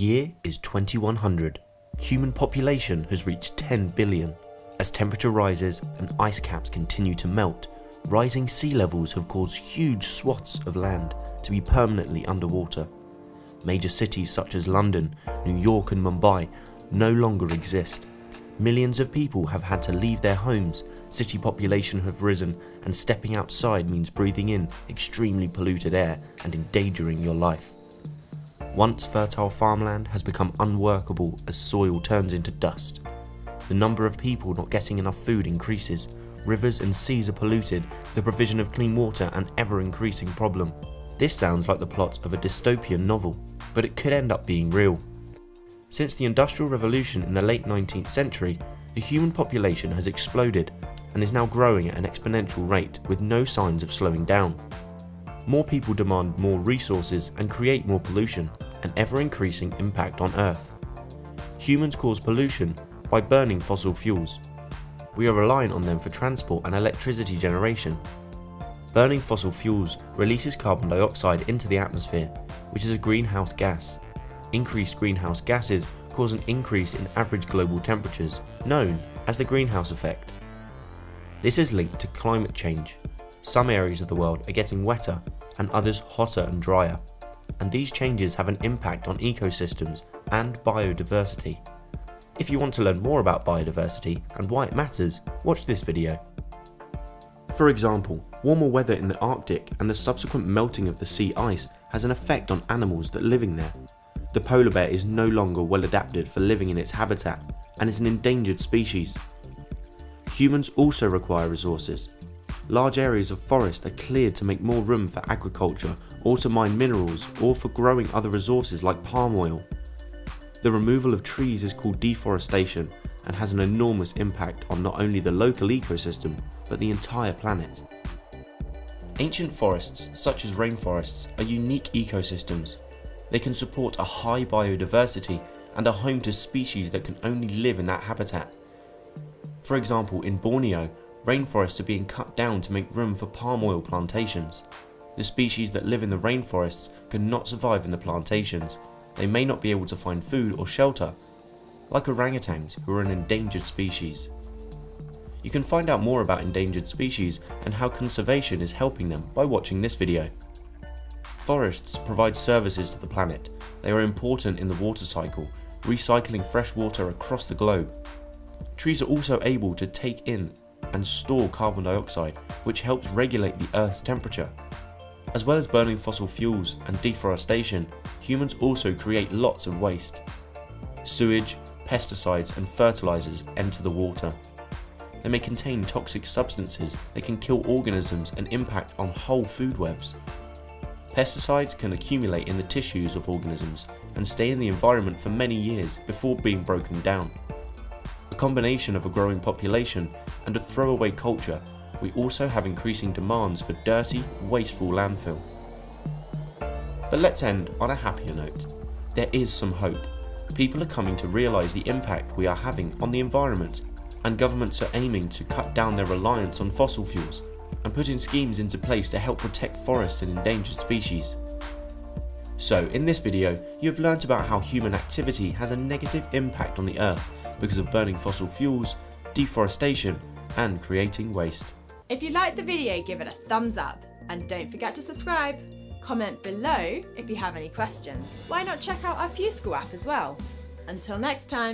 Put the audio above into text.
year is 2100. Human population has reached 10 billion. As temperature rises and ice caps continue to melt, rising sea levels have caused huge swaths of land to be permanently underwater. Major cities such as London, New York and Mumbai no longer exist. Millions of people have had to leave their homes, city population have risen, and stepping outside means breathing in extremely polluted air and endangering your life. Once fertile farmland has become unworkable as soil turns into dust. The number of people not getting enough food increases, rivers and seas are polluted, the provision of clean water an ever-increasing problem. This sounds like the plot of a dystopian novel, but it could end up being real. Since the Industrial Revolution in the late 19th century, the human population has exploded and is now growing at an exponential rate with no signs of slowing down. More people demand more resources and create more pollution, an ever-increasing impact on Earth. Humans cause pollution by burning fossil fuels. We are reliant on them for transport and electricity generation. Burning fossil fuels releases carbon dioxide into the atmosphere, which is a greenhouse gas. Increased greenhouse gases cause an increase in average global temperatures, known as the greenhouse effect. This is linked to climate change. Some areas of the world are getting wetter and others hotter and drier, and these changes have an impact on ecosystems and biodiversity. If you want to learn more about biodiversity and why it matters, watch this video. For example, warmer weather in the Arctic and the subsequent melting of the sea ice has an effect on animals that live in there. The polar bear is no longer well adapted for living in its habitat and is an endangered species. Humans also require resources. Large areas of forest are cleared to make more room for agriculture or to mine minerals or for growing other resources like palm oil. The removal of trees is called deforestation and has an enormous impact on not only the local ecosystem but the entire planet. Ancient forests, such as rainforests, are unique ecosystems. They can support a high biodiversity and are home to species that can only live in that habitat. For example, in Borneo, rainforests are being cut down to make room for palm oil plantations. The species that live in the rainforests cannot survive in the plantations. They may not be able to find food or shelter, like orangutans, who are an endangered species. You can find out more about endangered species and how conservation is helping them by watching this video. Forests provide services to the planet. They are important in the water cycle, recycling fresh water across the globe. Trees are also able to take in and store carbon dioxide, which helps regulate the Earth's temperature. As well as burning fossil fuels and deforestation, humans also create lots of waste. Sewage, pesticides and fertilizers enter the water. They may contain toxic substances that can kill organisms and impact on whole food webs. Pesticides can accumulate in the tissues of organisms and stay in the environment for many years before being broken down. A combination of a growing population and a throwaway culture, we also have increasing demands for dirty, wasteful landfill. But let's end on a happier note. There is some hope. People are coming to realise the impact we are having on the environment, and governments are aiming to cut down their reliance on fossil fuels and putting schemes into place to help protect forests and endangered species. So in this video, you have learnt about how human activity has a negative impact on the Earth because of burning fossil fuels, deforestation and creating waste. If you liked the video, give it a thumbs up and don't forget to subscribe. Comment below if you have any questions. Why not check out our FuseSchool app as well? Until next time.